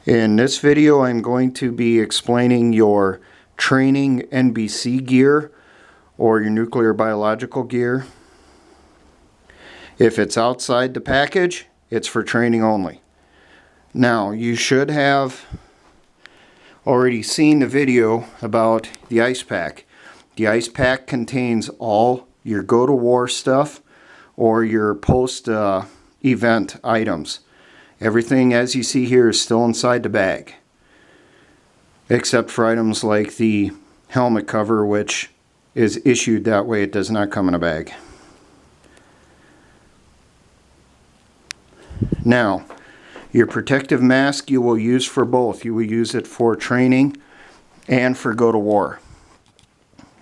In this video, I'm going to be explaining your training NBC gear or your nuclear biological gear. If it's outside the package, it's for training only. Now, you should have already seen the video about the ice pack. The ice pack contains all your go-to-war stuff or your post-event items. Everything, as you see here, is still inside the bag, except for items like the helmet cover, which is issued that way. It does not come in a bag. Now, your protective mask you will use for both. You will use it for training and for go-to-war.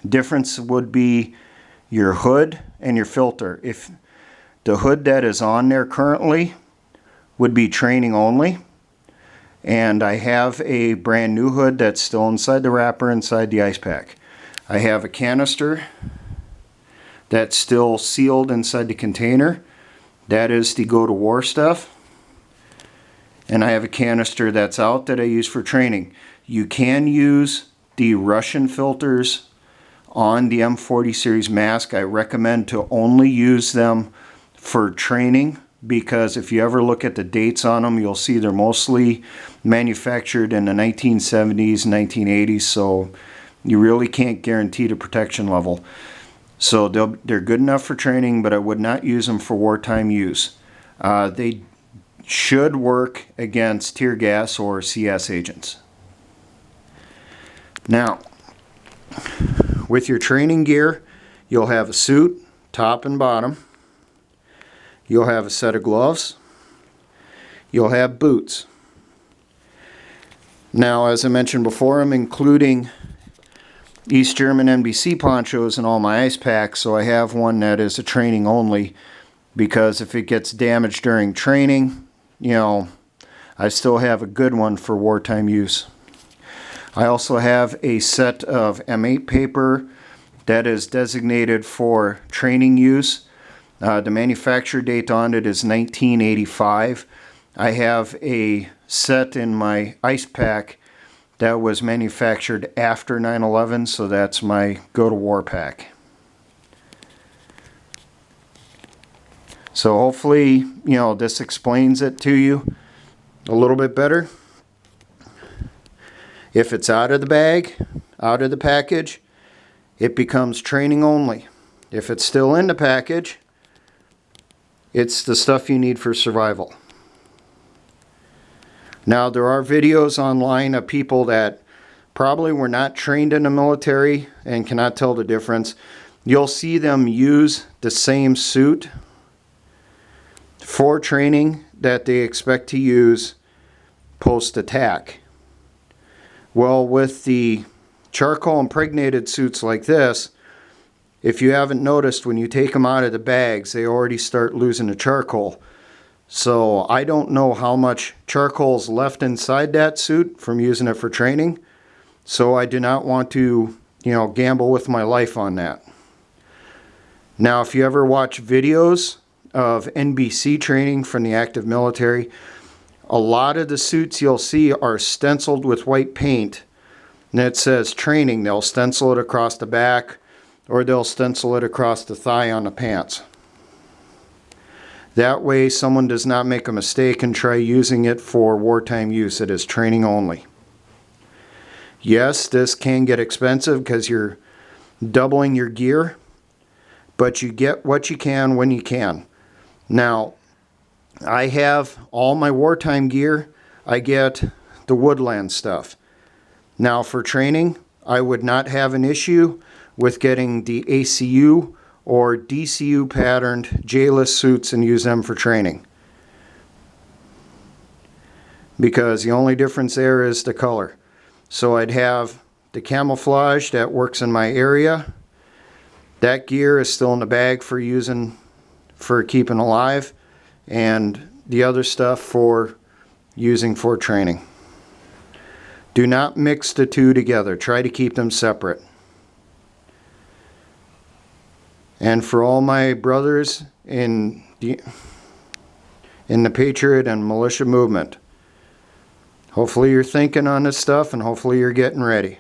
Difference would be your hood and your filter. If the hood that is on there currently would be training only, and I have a brand new hood that's still inside the wrapper inside the ice pack. I have a canister that's still sealed inside the container. That is the go-to-war stuff. And I have a canister that's out that I use for training. You can use the Russian filters on the M40 series mask. I recommend to only use them for training, because if you ever look at the dates on them, you'll see they're mostly manufactured in the 1970s, 1980s, so you really can't guarantee the protection level. So they're good enough for training, but I would not use them for wartime use. They should work against tear gas or CS agents. Now, with your training gear, you'll have a suit, top and bottom. You'll have a set of gloves. You'll have boots. Now, as I mentioned before, I'm including East German NBC ponchos in all my ice packs, so I have one that is a training only, because if it gets damaged during training, I still have a good one for wartime use. I also have a set of M8 paper that is designated for training use. The manufacture date on it is 1985. I have a set in my ice pack that was manufactured after 9/11, so that's my go-to-war pack. So hopefully, this explains it to you a little bit better. If it's out of the bag, out of the package, it becomes training only. If it's still in the package, it's the stuff you need for survival. Now, there are videos online of people that probably were not trained in the military and cannot tell the difference. You'll see them use the same suit for training that they expect to use post-attack. Well, with the charcoal impregnated suits like this, if you haven't noticed, when you take them out of the bags, they already start losing the charcoal. So I don't know how much charcoal is left inside that suit from using it for training. So I do not want to, gamble with my life on that. Now, if you ever watch videos of NBC training from the active military, a lot of the suits you'll see are stenciled with white paint. And it says training. They'll stencil it across the back, or they'll stencil it across the thigh on the pants. That way someone does not make a mistake and try using it for wartime use. It is training only. Yes, this can get expensive because you're doubling your gear, but you get what you can when you can. Now, I have all my wartime gear. I get the woodland stuff. Now, for training, I would not have an issue with getting the ACU or DCU patterned J-less suits and use them for training, because the only difference there is the color. So I'd have the camouflage that works in my area. That gear is still in the bag for keeping alive, and the other stuff for using for training. Do not mix the two together. Try to keep them separate. And for all my brothers in the Patriot and Militia movement, Hopefully you're thinking on this stuff, and hopefully you're getting ready.